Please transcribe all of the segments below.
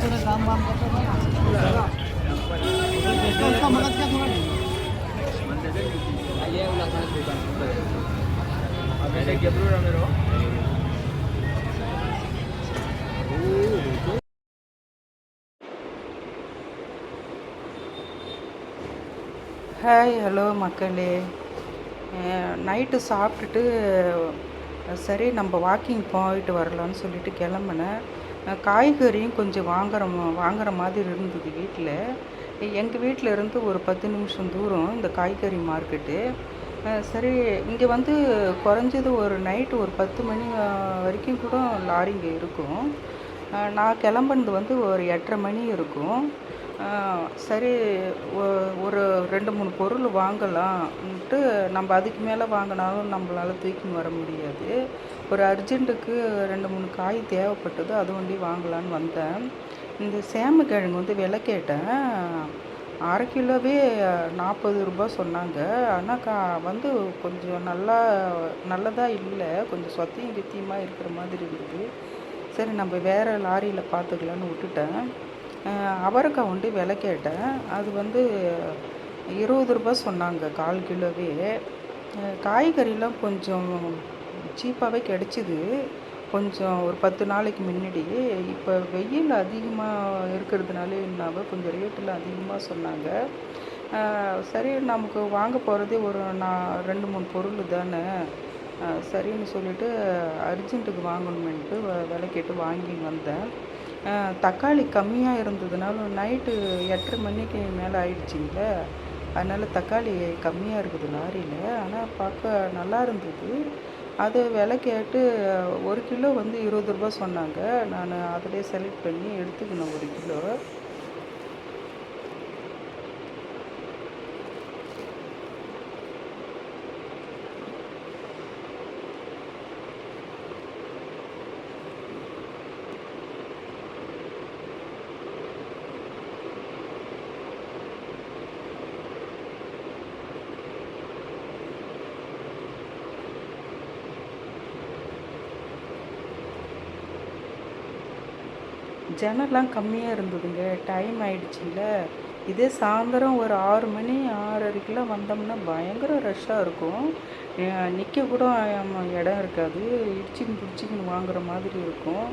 थोड़ा काम वाम करता था उसका मदद क्या थोड़ा ये उल्लाखन दुकान अब ऐसे गेब्रू रमेरो ஹாய் ஹலோ மக்களே. நைட்டு சாப்பிட்டுட்டு சரி நம்ம வாக்கிங் போயிட்டு வரலான்னு சொல்லிட்டு கிளம்புனேன். காய்கறியும் கொஞ்சம் வாங்குற மாதிரி இருந்தது வீட்டில். எங்கள் வீட்டில் இருந்து ஒரு 10 நிமிஷம் தூரம் இந்த காய்கறி மார்க்கெட்டு. சரி இங்கே வந்து குறைஞ்சது ஒரு நைட்டு ஒரு 10 மணி வரைக்கும் கூட லாரிங்க இருக்கும். நான் கிளம்புனது வந்து ஒரு 8:30 மணி இருக்கும். சரி ஒரு 2, 3 பொருள் வாங்கலாம்ன்ட்டு நம்ம அதுக்கு மேலே வாங்கினாலும் நம்மளால தூக்கின்னு வர முடியாது. ஒரு அர்ஜென்ட்டுக்கு 2, 3 காய் தேவைப்பட்டது, அது வண்டி வாங்கலான்னு வந்தேன். இந்த சேமக்கிழங்கு வந்து விலை கேட்டேன். 1/2 கிலோவே 40 ரூபா சொன்னாங்க. ஆனால் வந்து கொஞ்சம் நல்லதாக இல்லை, கொஞ்சம் சொத்தையும் கித்தியமாக இருக்கிற மாதிரி இருக்குது. சரி நம்ம வேறு லாரியில் பார்த்துக்கலான்னு விட்டுட்டேன். அவரைக்காய் வந்து விலை கேட்டேன். அது வந்து 20 ரூபா சொன்னாங்க 1/4 கிலோவே. காய்கறிலாம் கொஞ்சம் சீப்பாகவே கிடச்சிது. கொஞ்சம் ஒரு 10 நாளைக்கு முன்னாடி. இப்போ வெயில் அதிகமாக இருக்கிறதுனால என்னாவோ கொஞ்சம் ரேட்டெலாம் அதிகமாக சொன்னாங்க. சரி நமக்கு வாங்க போகிறதே ஒரு 2, 3 பொருள் தானே, சரின்னு சொல்லிவிட்டு அர்ஜென்ட்டுக்கு வாங்கணுமென்ட்டு விலை கேட்டு வாங்கின்னு வந்தேன். தக்காளி கம்மியாக இருந்ததுனால நைட்டு 8:30 மணிக்கு மேலே ஆயிடுச்சுங்கள, அதனால் தக்காளி கம்மியாக இருக்குது லாரியில். ஆனால் பார்க்க நல்லா இருந்தது. அது விலை கேட்டு 1 கிலோ வந்து 20 ரூபா சொன்னாங்க. நான் அதிலே செலக்ட் பண்ணி எடுத்துக்கினேன் 1 கிலோ. ஜனம்லாம் கம்மியாக இருந்ததுங்க. டைம் ஆயிடுச்சுங்கள. இதே சாயந்தரம் ஒரு 6 மணி 6:30க்கெலாம் வந்தோம்னா பயங்கர ரஷ்ஷாக இருக்கும். நிற்க கூட இடம் இருக்காது. இடிச்சின்னு பிடிச்சிக்கின்னு வாங்குற மாதிரி இருக்கும்.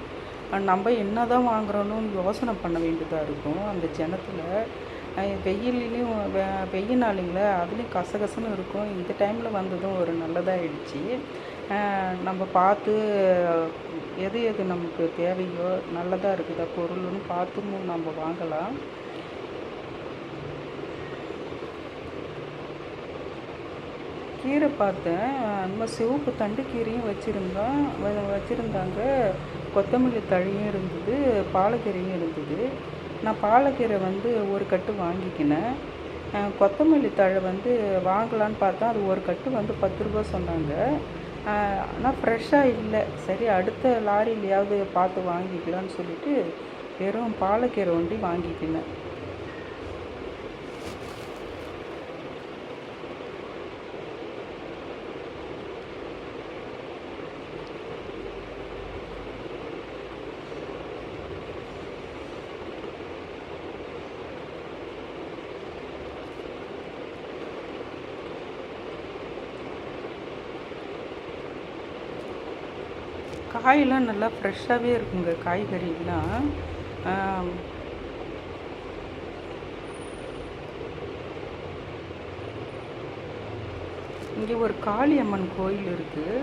நம்ம என்ன தான் வாங்குறோன்னு யோசனை பண்ண வேண்டியதாக இருக்கும் அந்த ஜனத்தில். வெயில்லையும் வெயில் நாளுங்கள அதுலேயும் கசகசன்னு இருக்கும். இந்த டைமில் வந்ததும் ஒரு நல்லதாகிடுச்சு. நம்ம பார்த்து எது எது நமக்கு தேவையோ நல்லதாக இருக்குதா பொருள்னு பார்த்தும் நம்ம வாங்கலாம். கீரை பார்த்தேன். நம்ம சிவப்பு தண்டு கீரையும் வச்சுருந்தாங்க. கொத்தமல்லி தழையும் இருந்தது, பாலக்கீரையும் இருந்தது. நான் பாலக்கீரை வந்து ஒரு கட்டு வாங்கிக்கினேன். கொத்தமல்லி தழை வந்து வாங்கலான்னு பார்த்தா அது ஒரு கட்டு வந்து 10 ரூபா சொன்னாங்க. ஆனால் ஃப்ரெஷ்ஷாக இல்லை. சரி அடுத்த லாரிலையாவது பார்த்து வாங்கிக்கலான்னு சொல்லிவிட்டு வெறும் பாலக்கீரை ஒண்டி வாங்கிக்கினேன். காயெல்லாம் நல்லா ஃப்ரெஷ்ஷாகவே இருக்குங்க காய்கறிலாம். இங்கே ஒரு காளியம்மன் கோயில் இருக்குது.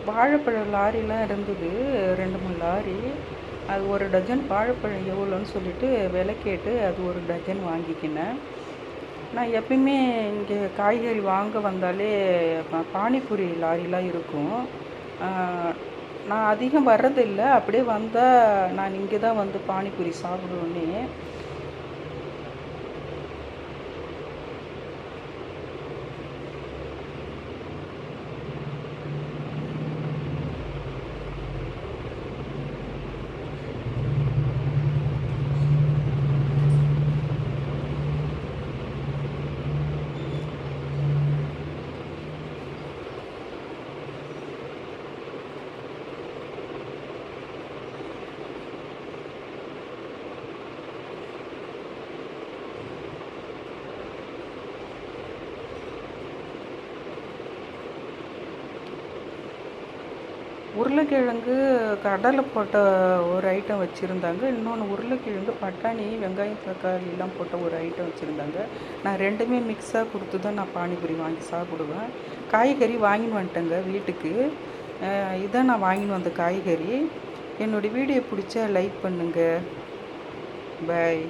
வாழைப்பழம் லாரிலாம் இருந்தது, 2, 3 லாரி. அது ஒரு டஜன் வாழைப்பழம் எவ்வளோன்னு சொல்லிட்டு விலை கேட்டு அது ஒரு டஜன் வாங்கிக்கினேன். நான் எப்பயுமே இங்கே காய்கறி வாங்க வந்தாலே பானிபூரி லாரிலாம் இருக்கும். நான் அதிகம் வர்றதில்லை. அப்படியே வந்தால் நான் இங்கே தான் வந்து பானிபூரி சாப்பிடுவேனே. உருளைக்கிழங்கு கடலை போட்ட ஒரு ஐட்டம் வச்சுருந்தாங்க. இன்னொன்று உருளைக்கிழங்கு பட்டாணி வெங்காயம் தக்காளிலாம் போட்ட ஒரு ஐட்டம் வச்சுருந்தாங்க. நான் ரெண்டுமே மிக்ஸாக கொடுத்து தான் நான் பானிபூரி வாங்கி சாப்பிடுவேன். காய்கறி வாங்கின்னு வந்துட்டேங்க வீட்டுக்கு. இதான் நான் வாங்கின்னு வந்த காய்கறி. என்னோடய வீடியோ பிடிச்சா லைக் பண்ணுங்கள். பாய்.